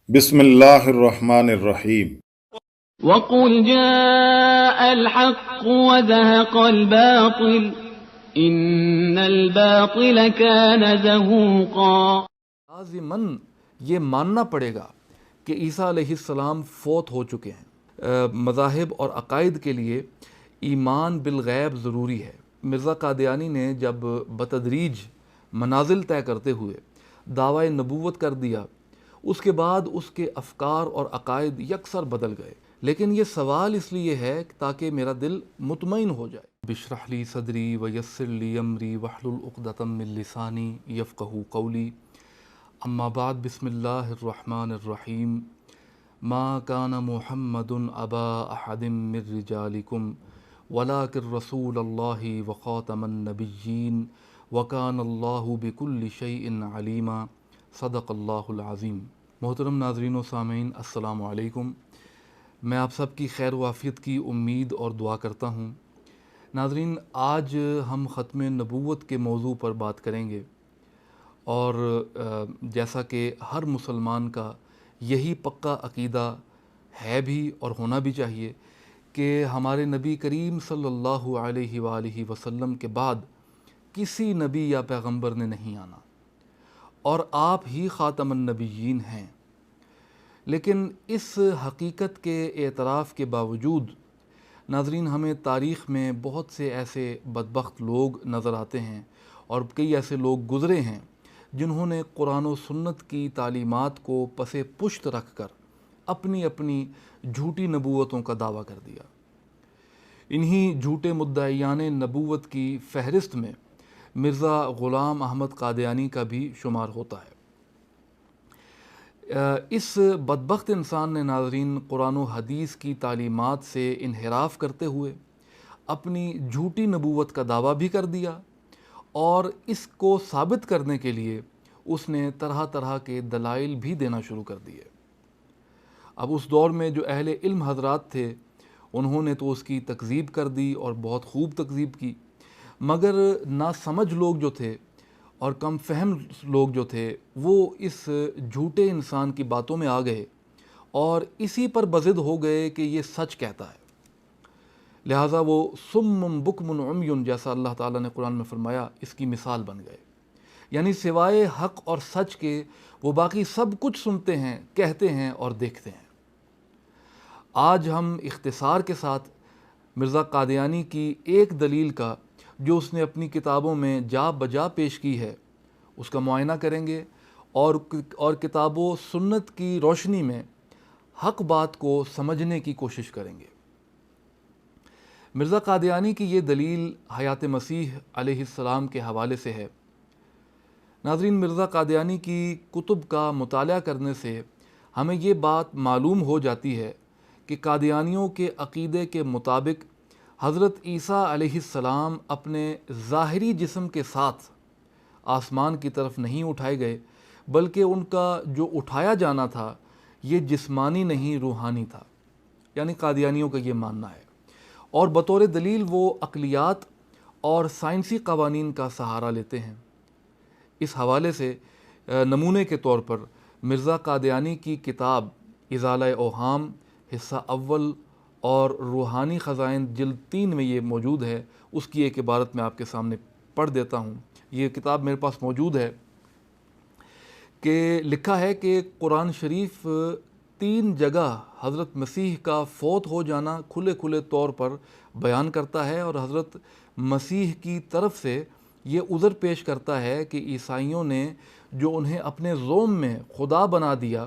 بسم اللہ الرحمن الرحیم۔ وقل جاء الحق وزهق الباطل ان الباطل كان زهوقا۔ لازماً یہ ماننا پڑے گا کہ عیسیٰ علیہ السلام فوت ہو چکے ہیں۔ مذاہب اور عقائد کے لیے ایمان بالغیب ضروری ہے۔ مرزا قادیانی نے جب بتدریج منازل طے کرتے ہوئے دعوی نبوت کر دیا، اس کے بعد اس کے افکار اور عقائد یکسر بدل گئے، لیکن یہ سوال اس لیے ہے تاکہ میرا دل مطمئن ہو جائے۔ بشرح لی صدری ویسر لی امری واحلل عقدۃ من لسانی یفقہوا قولی، اما بعد، بسم اللہ الرحمن الرحیم۔ ما کان محمد ابا احد من رجالکم ولکن رسول اللہ وخاتم النبیین وکان اللہ بکل شیء علیما، صدق اللہ العظیم۔ محترم ناظرین و سامعین، السلام علیکم۔ میں آپ سب کی خیر و عافیت کی امید اور دعا کرتا ہوں۔ ناظرین، آج ہم ختم نبوت کے موضوع پر بات کریں گے، اور جیسا کہ ہر مسلمان کا یہی پکا عقیدہ ہے بھی اور ہونا بھی چاہیے کہ ہمارے نبی کریم صلی اللہ علیہ وآلہ وسلم کے بعد کسی نبی یا پیغمبر نے نہیں آنا، اور آپ ہی خاتم النبیین ہیں۔ لیکن اس حقیقت کے اعتراف کے باوجود ناظرین، ہمیں تاریخ میں بہت سے ایسے بدبخت لوگ نظر آتے ہیں، اور کئی ایسے لوگ گزرے ہیں جنہوں نے قرآن و سنت کی تعلیمات کو پس پشت رکھ کر اپنی اپنی جھوٹی نبوتوں کا دعویٰ کر دیا۔ انہی جھوٹے مدعیان نبوت کی فہرست میں مرزا غلام احمد قادیانی کا بھی شمار ہوتا ہے۔ اس بدبخت انسان نے ناظرین قرآن و حدیث کی تعلیمات سے انحراف کرتے ہوئے اپنی جھوٹی نبوت کا دعویٰ بھی کر دیا، اور اس کو ثابت کرنے کے لیے اس نے طرح طرح کے دلائل بھی دینا شروع کر دیے۔ اب اس دور میں جو اہل علم حضرات تھے، انہوں نے تو اس کی تکذیب کر دی اور بہت خوب تکذیب کی، مگر ناسمجھ لوگ جو تھے اور کم فہم لوگ جو تھے، وہ اس جھوٹے انسان کی باتوں میں آ گئے اور اسی پر بضد ہو گئے کہ یہ سچ کہتا ہے۔ لہٰذا وہ صم بکم عمی، جیسا اللہ تعالیٰ نے قرآن میں فرمایا، اس کی مثال بن گئے۔ یعنی سوائے حق اور سچ کے وہ باقی سب کچھ سنتے ہیں، کہتے ہیں اور دیکھتے ہیں۔ آج ہم اختصار کے ساتھ مرزا قادیانی کی ایک دلیل کا، جو اس نے اپنی کتابوں میں جا بجا پیش کی ہے، اس کا معائنہ کریں گے، اور کتاب و سنت کی روشنی میں حق بات کو سمجھنے کی کوشش کریں گے۔ مرزا قادیانی کی یہ دلیل حیات مسیح علیہ السلام کے حوالے سے ہے۔ ناظرین، مرزا قادیانی کی کتب کا مطالعہ کرنے سے ہمیں یہ بات معلوم ہو جاتی ہے کہ قادیانیوں کے عقیدے کے مطابق حضرت عیسیٰ علیہ السلام اپنے ظاہری جسم کے ساتھ آسمان کی طرف نہیں اٹھائے گئے، بلکہ ان کا جو اٹھایا جانا تھا یہ جسمانی نہیں، روحانی تھا۔ یعنی قادیانیوں کا یہ ماننا ہے، اور بطور دلیل وہ عقلیات اور سائنسی قوانین کا سہارا لیتے ہیں۔ اس حوالے سے نمونے کے طور پر مرزا قادیانی کی کتاب ازالہ اوہام حصہ اول اور روحانی خزائن جلد 3 میں یہ موجود ہے۔ اس کی ایک عبارت میں آپ کے سامنے پڑھ دیتا ہوں۔ یہ کتاب میرے پاس موجود ہے، کہ لکھا ہے کہ قرآن شریف 3 جگہ حضرت مسیح کا فوت ہو جانا کھلے کھلے طور پر بیان کرتا ہے، اور حضرت مسیح کی طرف سے یہ عذر پیش کرتا ہے کہ عیسائیوں نے جو انہیں اپنے زوم میں خدا بنا دیا،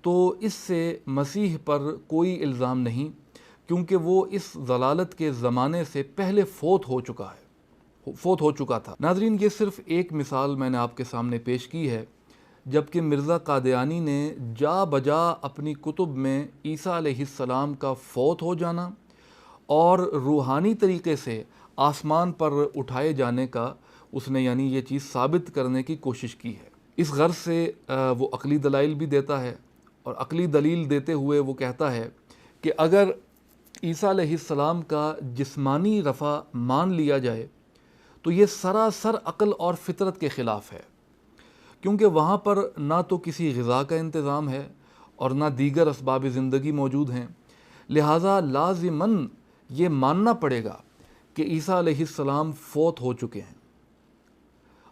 تو اس سے مسیح پر کوئی الزام نہیں، کیونکہ وہ اس ضلالت کے زمانے سے پہلے فوت ہو چکا تھا۔ ناظرین، یہ صرف ایک مثال میں نے آپ کے سامنے پیش کی ہے، جبکہ مرزا قادیانی نے جا بجا اپنی کتب میں عیسیٰ علیہ السلام کا فوت ہو جانا اور روحانی طریقے سے آسمان پر اٹھائے جانے کا اس نے یعنی یہ چیز ثابت کرنے کی کوشش کی ہے۔ اس غرض سے وہ عقلی دلائل بھی دیتا ہے، اور عقلی دلیل دیتے ہوئے وہ کہتا ہے کہ اگر عیسیٰ علیہ السلام کا جسمانی رفع مان لیا جائے تو یہ سراسر عقل اور فطرت کے خلاف ہے، کیونکہ وہاں پر نہ تو کسی غذا کا انتظام ہے، اور نہ دیگر اسباب زندگی موجود ہیں، لہٰذا لازماً یہ ماننا پڑے گا کہ عیسیٰ علیہ السلام فوت ہو چکے ہیں۔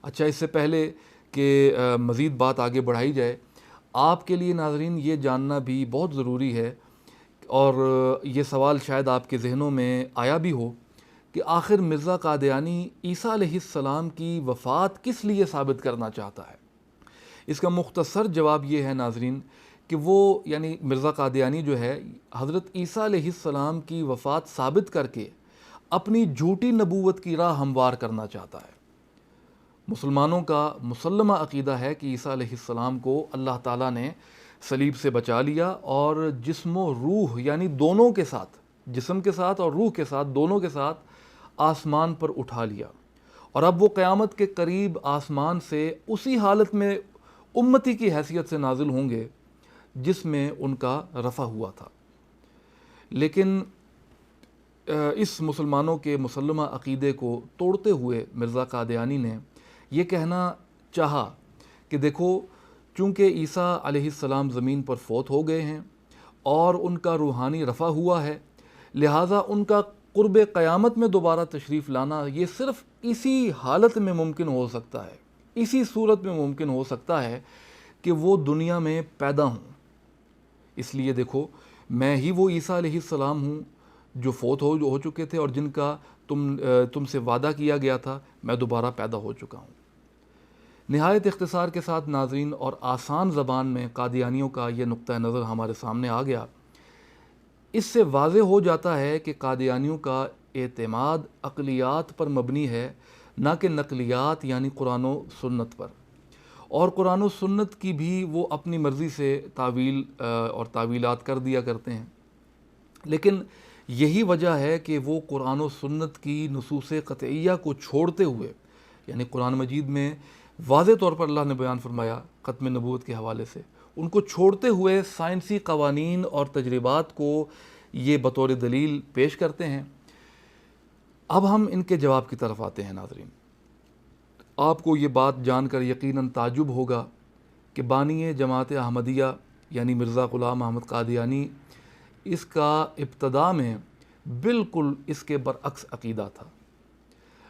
اچھا، اس سے پہلے کہ مزید بات آگے بڑھائی جائے، آپ کے لیے ناظرین یہ جاننا بھی بہت ضروری ہے، اور یہ سوال شاید آپ کے ذہنوں میں آیا بھی ہو کہ آخر مرزا قادیانی عیسیٰ علیہ السلام کی وفات کس لیے ثابت کرنا چاہتا ہے۔ اس کا مختصر جواب یہ ہے ناظرین کہ وہ یعنی مرزا قادیانی جو ہے حضرت عیسیٰ علیہ السلام کی وفات ثابت کر کے اپنی جھوٹی نبوت کی راہ ہموار کرنا چاہتا ہے۔ مسلمانوں کا مسلمہ عقیدہ ہے کہ عیسیٰ علیہ السلام کو اللہ تعالیٰ نے صلیب سے بچا لیا اور جسم و روح یعنی دونوں کے ساتھ، جسم کے ساتھ اور روح کے ساتھ، دونوں کے ساتھ آسمان پر اٹھا لیا، اور اب وہ قیامت کے قریب آسمان سے اسی حالت میں امتی کی حیثیت سے نازل ہوں گے جس میں ان کا رفع ہوا تھا۔ لیکن اس مسلمانوں کے مسلمہ عقیدے کو توڑتے ہوئے مرزا قادیانی نے یہ کہنا چاہا کہ دیکھو، چونکہ عیسیٰ علیہ السلام زمین پر فوت ہو گئے ہیں اور ان کا روحانی رفع ہوا ہے، لہٰذا ان کا قرب قیامت میں دوبارہ تشریف لانا یہ صرف اسی حالت میں ممکن ہو سکتا ہے، اسی صورت میں ممکن ہو سکتا ہے کہ وہ دنیا میں پیدا ہوں۔ اس لیے دیکھو، میں ہی وہ عیسیٰ علیہ السلام ہوں جو فوت ہو چکے تھے اور جن کا تم سے وعدہ کیا گیا تھا، میں دوبارہ پیدا ہو چکا ہوں۔ نہایت اختصار کے ساتھ ناظرین اور آسان زبان میں قادیانیوں کا یہ نقطہ نظر ہمارے سامنے آ گیا۔ اس سے واضح ہو جاتا ہے کہ قادیانیوں کا اعتماد عقلیات پر مبنی ہے، نہ کہ نقلیات یعنی قرآن و سنت پر، اور قرآن و سنت کی بھی وہ اپنی مرضی سے تعویل اور تعویلات کر دیا کرتے ہیں۔ لیکن یہی وجہ ہے کہ وہ قرآن و سنت کی نصوص قطعیہ کو چھوڑتے ہوئے، یعنی قرآن مجید میں واضح طور پر اللہ نے بیان فرمایا ختم نبوت کے حوالے سے، ان کو چھوڑتے ہوئے سائنسی قوانین اور تجربات کو یہ بطور دلیل پیش کرتے ہیں۔ اب ہم ان کے جواب کی طرف آتے ہیں ناظرین۔ آپ کو یہ بات جان کر یقیناً تعجب ہوگا کہ بانی جماعت احمدیہ یعنی مرزا غلام احمد قادیانی، اس کا ابتدا میں بالکل اس کے برعکس عقیدہ تھا۔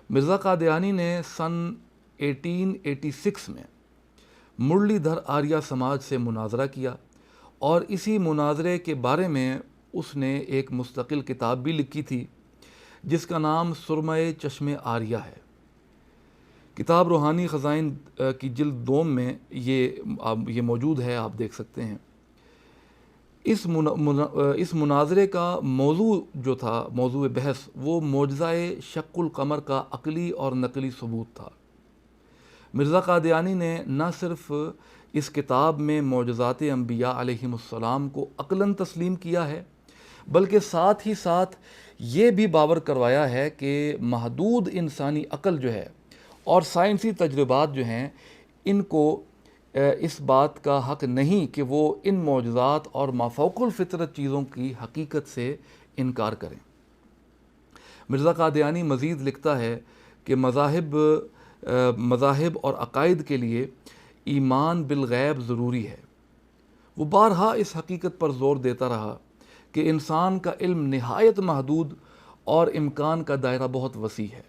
مرزا قادیانی نے سن 1886 میں مرلی دھر آریہ سماج سے مناظرہ کیا، اور اسی مناظرے کے بارے میں اس نے ایک مستقل کتاب بھی لکھی تھی جس کا نام سرمہ چشم آریہ ہے۔ کتاب روحانی خزائن کی جلد 2 میں یہ موجود ہے، آپ دیکھ سکتے ہیں۔ اس مناظرے کا موضوع جو تھا، موضوع بحث، وہ معجزہ شق القمر کا عقلی اور نقلی ثبوت تھا۔ مرزا قادیانی نے نہ صرف اس کتاب میں معجزات انبیاء علیہم السلام کو عقلاً تسلیم کیا ہے، بلکہ ساتھ ہی ساتھ یہ بھی باور کروایا ہے کہ محدود انسانی عقل جو ہے اور سائنسی تجربات جو ہیں، ان کو اس بات کا حق نہیں کہ وہ ان معجزات اور مافوق الفطرت چیزوں کی حقیقت سے انکار کریں۔ مرزا قادیانی مزید لکھتا ہے کہ مذاہب اور عقائد کے لیے ایمان بالغیب ضروری ہے۔ وہ بارہا اس حقیقت پر زور دیتا رہا کہ انسان کا علم نہایت محدود اور امکان کا دائرہ بہت وسیع ہے۔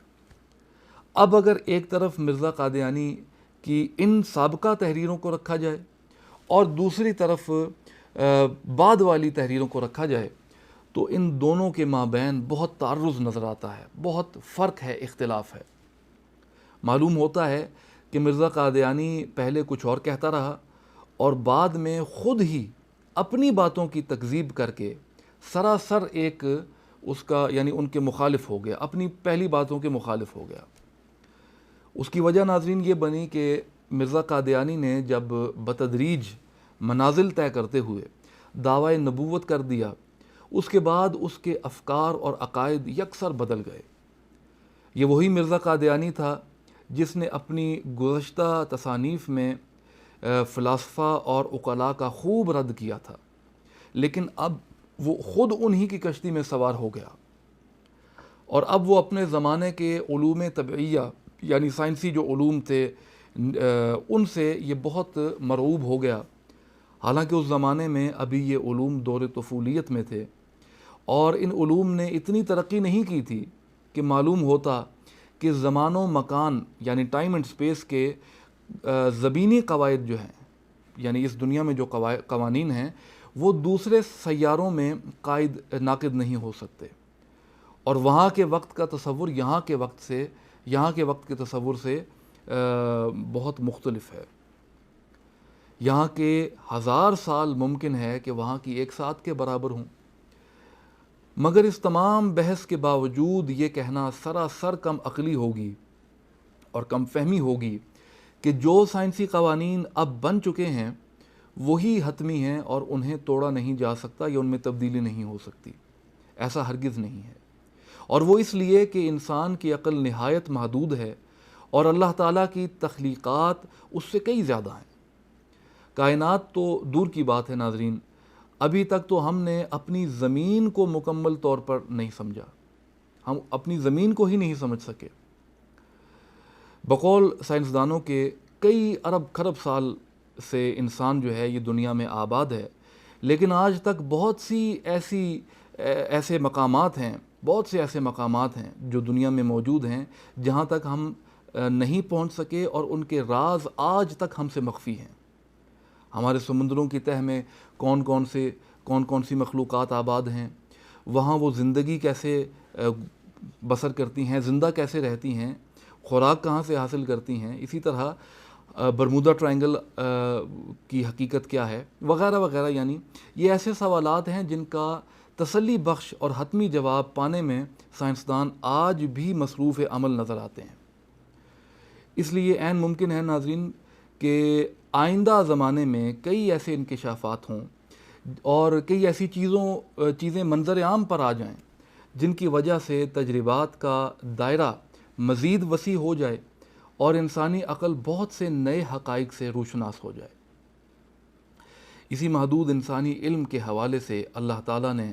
اب اگر ایک طرف مرزا قادیانی کی ان سابقہ تحریروں کو رکھا جائے اور دوسری طرف بعد والی تحریروں کو رکھا جائے، تو ان دونوں کے مابین بہت تعرض نظر آتا ہے، بہت فرق ہے، اختلاف ہے۔ معلوم ہوتا ہے کہ مرزا قادیانی پہلے کچھ اور کہتا رہا اور بعد میں خود ہی اپنی باتوں کی تکذیب کر کے سراسر ایک اس کا یعنی ان کے مخالف ہو گیا، اپنی پہلی باتوں کے مخالف ہو گیا۔ اس کی وجہ ناظرین یہ بنی کہ مرزا قادیانی نے جب بتدریج منازل طے کرتے ہوئے دعوی نبوت کر دیا، اس کے بعد اس کے افکار اور عقائد یکسر بدل گئے۔ یہ وہی مرزا قادیانی تھا جس نے اپنی گزشتہ تصانیف میں فلاسفہ اور عقلاء کا خوب رد کیا تھا، لیکن اب وہ خود انہی کی کشتی میں سوار ہو گیا، اور اب وہ اپنے زمانے کے علوم طبعیہ یعنی سائنسی جو علوم تھے ان سے یہ بہت مرعوب ہو گیا۔ حالانکہ اس زمانے میں ابھی یہ علوم دور طفولیت میں تھے، اور ان علوم نے اتنی ترقی نہیں کی تھی کہ معلوم ہوتا کہ زمان و مکان یعنی ٹائم اینڈ اسپیس کے زمینی قواعد جو ہیں، یعنی اس دنیا میں جو قوانین ہیں، وہ دوسرے سیاروں میں ناقد نہیں ہو سکتے، اور وہاں کے وقت کا تصور یہاں کے وقت کے تصور سے بہت مختلف ہے۔ یہاں کے 1000 سال ممکن ہے کہ وہاں کی ایک ساتھ کے برابر ہوں، مگر اس تمام بحث کے باوجود یہ کہنا سراسر کم عقلی ہوگی اور کم فہمی ہوگی کہ جو سائنسی قوانین اب بن چکے ہیں وہی حتمی ہیں اور انہیں توڑا نہیں جا سکتا یا ان میں تبدیلی نہیں ہو سکتی۔ ایسا ہرگز نہیں ہے، اور وہ اس لیے کہ انسان کی عقل نہایت محدود ہے اور اللہ تعالیٰ کی تخلیقات اس سے کئی زیادہ ہیں۔ کائنات تو دور کی بات ہے ناظرین، ابھی تک تو ہم نے اپنی زمین کو مکمل طور پر نہیں سمجھا، ہم اپنی زمین کو ہی نہیں سمجھ سکے۔ بقول سائنسدانوں کے کئی ارب خرب سال سے انسان جو ہے یہ دنیا میں آباد ہے، لیکن آج تک بہت سے ایسے مقامات ہیں جو دنیا میں موجود ہیں جہاں تک ہم نہیں پہنچ سکے، اور ان کے راز آج تک ہم سے مخفی ہیں۔ ہمارے سمندروں کی تہہ میں کون کون سی مخلوقات آباد ہیں، وہاں وہ زندگی کیسے بسر کرتی ہیں، زندہ کیسے رہتی ہیں، خوراک کہاں سے حاصل کرتی ہیں، اسی طرح برمودا ٹرائنگل کی حقیقت کیا ہے، وغیرہ وغیرہ۔ یعنی یہ ایسے سوالات ہیں جن کا تسلی بخش اور حتمی جواب پانے میں سائنسدان آج بھی مصروف عمل نظر آتے ہیں۔ اس لیے عین ممکن ہے ناظرین کہ آئندہ زمانے میں کئی ایسے انکشافات ہوں اور کئی ایسی چیزیں منظر عام پر آ جائیں جن کی وجہ سے تجربات کا دائرہ مزید وسیع ہو جائے اور انسانی عقل بہت سے نئے حقائق سے روشناس ہو جائے۔ اسی محدود انسانی علم کے حوالے سے اللہ تعالیٰ نے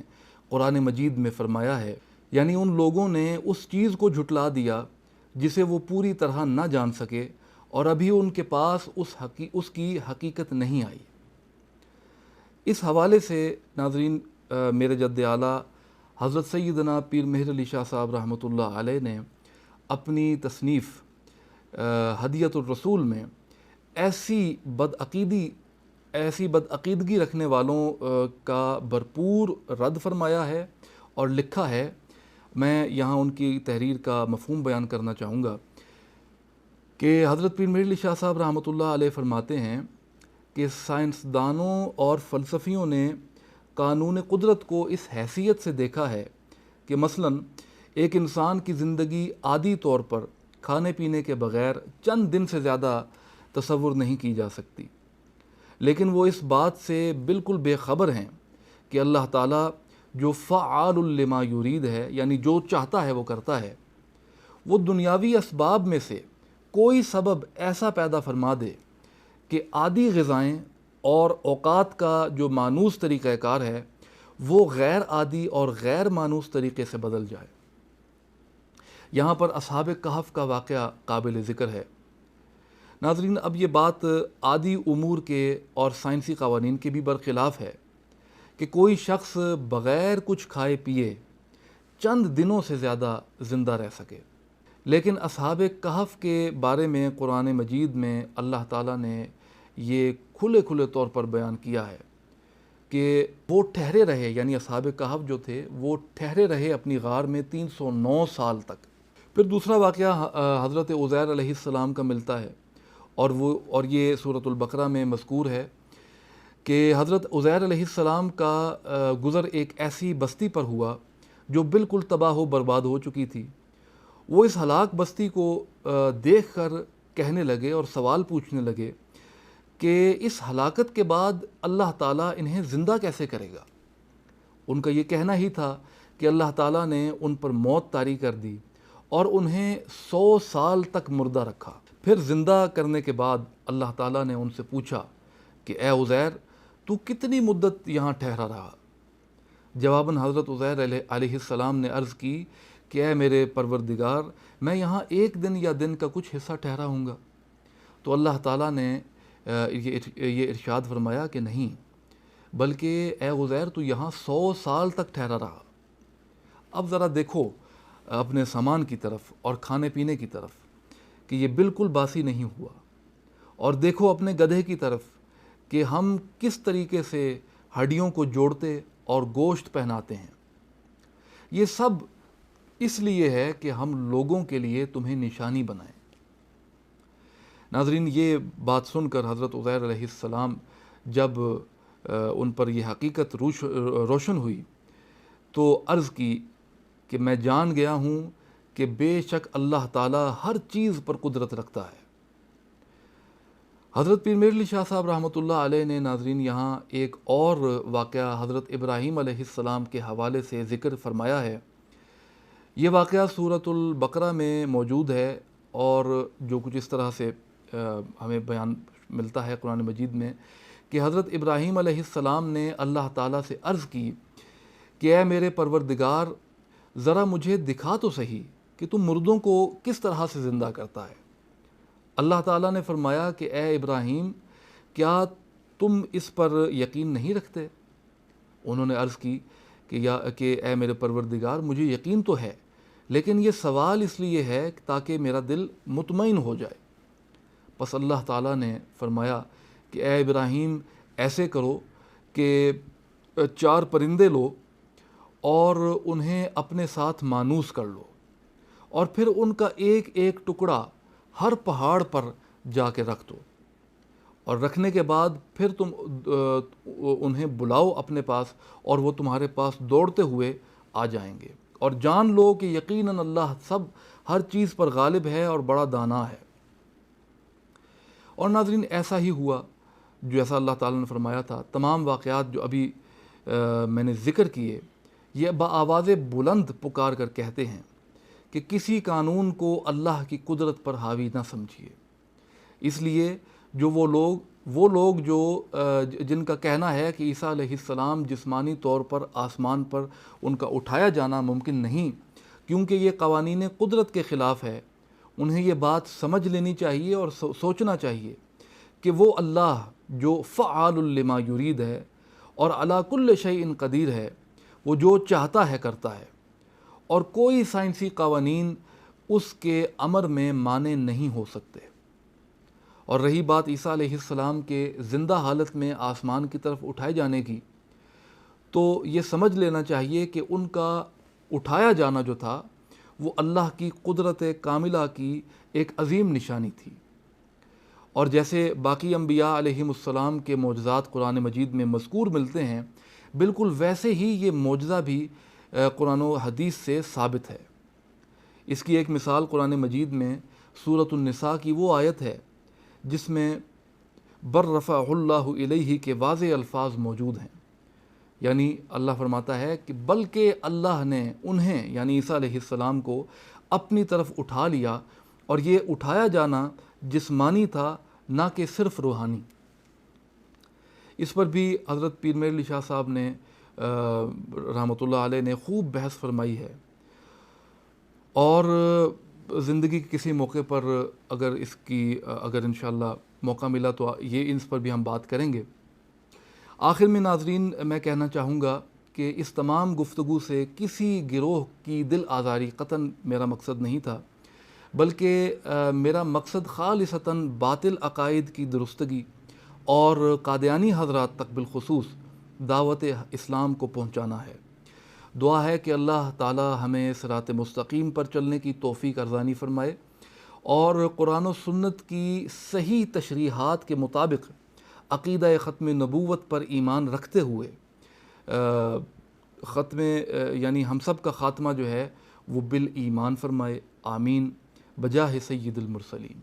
قرآن مجید میں فرمایا ہے، یعنی ان لوگوں نے اس چیز کو جھٹلا دیا جسے وہ پوری طرح نہ جان سکے اور ابھی ان کے پاس اس کی حقیقت نہیں آئی۔ اس حوالے سے ناظرین میرے جد اعلیٰ حضرت سیدنا پیر مہر علی شاہ صاحب رحمۃ اللہ علیہ نے اپنی تصنیف ہدیۃ الرسول میں ایسی بدعقیدگی رکھنے والوں کا بھرپور رد فرمایا ہے اور لکھا ہے۔ میں یہاں ان کی تحریر کا مفہوم بیان کرنا چاہوں گا کہ حضرت پیر مہر علی شاہ صاحب رحمۃ اللہ علیہ فرماتے ہیں کہ سائنسدانوں اور فلسفیوں نے قانون قدرت کو اس حیثیت سے دیکھا ہے کہ مثلاً ایک انسان کی زندگی عادی طور پر کھانے پینے کے بغیر چند دن سے زیادہ تصور نہیں کی جا سکتی، لیکن وہ اس بات سے بالکل بے خبر ہیں کہ اللہ تعالیٰ جو فعال لما یرید ہے، یعنی جو چاہتا ہے وہ کرتا ہے، وہ دنیاوی اسباب میں سے کوئی سبب ایسا پیدا فرما دے کہ عادی غذائیں اور اوقات کا جو مانوس طریقہ کار ہے وہ غیر عادی اور غیر مانوس طریقے سے بدل جائے۔ یہاں پر اصحاب کہف کا واقعہ قابل ذکر ہے۔ ناظرین اب یہ بات عادی امور کے اور سائنسی قوانین کے بھی برخلاف ہے کہ کوئی شخص بغیر کچھ کھائے پیے چند دنوں سے زیادہ زندہ رہ سکے، لیکن اصحاب کہف کے بارے میں قرآن مجید میں اللہ تعالیٰ نے یہ کھلے طور پر بیان کیا ہے کہ وہ ٹھہرے رہے، یعنی اصحاب کہف جو تھے وہ ٹھہرے رہے اپنی غار میں 309 سال تک۔ پھر دوسرا واقعہ حضرت عزیر علیہ السلام کا ملتا ہے، اور یہ سورۃ البقرہ میں مذکور ہے کہ حضرت عزیر علیہ السلام کا گزر ایک ایسی بستی پر ہوا جو بالکل تباہ و برباد ہو چکی تھی۔ وہ اس ہلاک بستی کو دیکھ کر کہنے لگے اور سوال پوچھنے لگے کہ اس ہلاکت کے بعد اللہ تعالیٰ انہیں زندہ کیسے کرے گا۔ ان کا یہ کہنا ہی تھا کہ اللہ تعالیٰ نے ان پر موت طاری کر دی اور انہیں 100 سال تک مردہ رکھا۔ پھر زندہ کرنے کے بعد اللہ تعالیٰ نے ان سے پوچھا کہ اے عزیر تو کتنی مدت یہاں ٹھہرا رہا؟ جواباً حضرت عزیر علیہ السلام نے عرض کی کہ اے میرے پروردگار میں یہاں ایک دن یا دن کا کچھ حصہ ٹھہرا ہوں گا۔ تو اللہ تعالیٰ نے یہ ارشاد فرمایا کہ نہیں، بلکہ اے عزیر تو یہاں 100 سال تک ٹھہرا رہا۔ اب ذرا دیکھو اپنے سامان کی طرف اور کھانے پینے کی طرف کہ یہ بالکل باسی نہیں ہوا، اور دیکھو اپنے گدھے کی طرف کہ ہم کس طریقے سے ہڈیوں کو جوڑتے اور گوشت پہناتے ہیں۔ یہ سب اس لیے ہے کہ ہم لوگوں کے لیے تمہیں نشانی بنائیں۔ ناظرین، یہ بات سن کر حضرت عزیر علیہ السلام جب ان پر یہ حقیقت روشن ہوئی تو عرض کی کہ میں جان گیا ہوں کہ بے شک اللہ تعالیٰ ہر چیز پر قدرت رکھتا ہے۔ حضرت پیر میر علی شاہ صاحب رحمۃ اللہ علیہ نے ناظرین یہاں ایک اور واقعہ حضرت ابراہیم علیہ السلام کے حوالے سے ذکر فرمایا ہے۔ یہ واقعہ سورۃ البقرہ میں موجود ہے، اور جو کچھ اس طرح سے ہمیں بیان ملتا ہے قرآن مجید میں کہ حضرت ابراہیم علیہ السلام نے اللہ تعالیٰ سے عرض کی کہ اے میرے پروردگار، ذرا مجھے دکھا تو صحیح کہ تم مردوں کو کس طرح سے زندہ کرتا ہے۔ اللہ تعالیٰ نے فرمایا کہ اے ابراہیم، کیا تم اس پر یقین نہیں رکھتے؟ انہوں نے عرض کی کہ اے میرے پروردگار، مجھے یقین تو ہے، لیکن یہ سوال اس لیے ہے تاکہ میرا دل مطمئن ہو جائے۔ پس اللہ تعالیٰ نے فرمایا کہ اے ابراہیم، ایسے کرو کہ 4 پرندے لو اور انہیں اپنے ساتھ مانوس کر لو، اور پھر ان کا ایک ایک ٹکڑا ہر پہاڑ پر جا کے رکھ دو، اور رکھنے کے بعد پھر تم انہیں بلاؤ اپنے پاس، اور وہ تمہارے پاس دوڑتے ہوئے آ جائیں گے، اور جان لو کہ یقیناً اللہ سب ہر چیز پر غالب ہے اور بڑا دانا ہے۔ اور ناظرین، ایسا ہی ہوا جو ایسا اللہ تعالیٰ نے فرمایا تھا۔ تمام واقعات جو ابھی میں نے ذکر کیے، یہ بآواز بلند پکار کر کہتے ہیں کہ کسی قانون کو اللہ کی قدرت پر حاوی نہ سمجھیے۔ اس لیے جو وہ لوگ جو جن کا کہنا ہے کہ عیسیٰ علیہ السلام جسمانی طور پر آسمان پر ان کا اٹھایا جانا ممکن نہیں کیونکہ یہ قوانین قدرت کے خلاف ہے، انہیں یہ بات سمجھ لینی چاہیے اور سوچنا چاہیے کہ وہ اللہ جو فعال لما یرید ہے اور علی کل شیء قدیر ہے، وہ جو چاہتا ہے کرتا ہے، اور کوئی سائنسی قوانین اس کے امر میں مانع نہیں ہو سکتے۔ اور رہی بات عیسیٰ علیہ السلام کے زندہ حالت میں آسمان کی طرف اٹھائے جانے کی، تو یہ سمجھ لینا چاہیے کہ ان کا اٹھایا جانا جو تھا وہ اللہ کی قدرت کاملہ کی ایک عظیم نشانی تھی۔ اور جیسے باقی انبیاء علیہم السلام کے معجزات قرآن مجید میں مذکور ملتے ہیں، بالکل ویسے ہی یہ معجزہ بھی قرآن و حدیث سے ثابت ہے۔ اس کی ایک مثال قرآن مجید میں سورۃ النساء کی وہ آیت ہے جس میں بر رفع اللہ الیہ کے واضح الفاظ موجود ہیں، یعنی اللہ فرماتا ہے کہ بلکہ اللہ نے انہیں یعنی عیسیٰ علیہ السلام کو اپنی طرف اٹھا لیا، اور یہ اٹھایا جانا جسمانی تھا نہ کہ صرف روحانی۔ اس پر بھی حضرت پیر میر علی شاہ صاحب نے رحمۃ اللہ علیہ نے خوب بحث فرمائی ہے، اور زندگی کے کسی موقع پر اگر انشاءاللہ موقع ملا تو اس پر بھی ہم بات کریں گے۔ آخر میں ناظرین، میں کہنا چاہوں گا کہ اس تمام گفتگو سے کسی گروہ کی دل آزاری قطعاً میرا مقصد نہیں تھا، بلکہ میرا مقصد خالصتاً باطل عقائد کی درستگی اور قادیانی حضرات تک بالخصوص دعوت اسلام کو پہنچانا ہے۔ دعا ہے کہ اللہ تعالی ہمیں صراط مستقیم پر چلنے کی توفیق ارزانی فرمائے، اور قرآن و سنت کی صحیح تشریحات کے مطابق عقیدہ ختم نبوت پر ایمان رکھتے ہوئے یعنی ہم سب کا خاتمہ جو ہے وہ بالایمان فرمائے، آمین، بجاہ سید المرسلین۔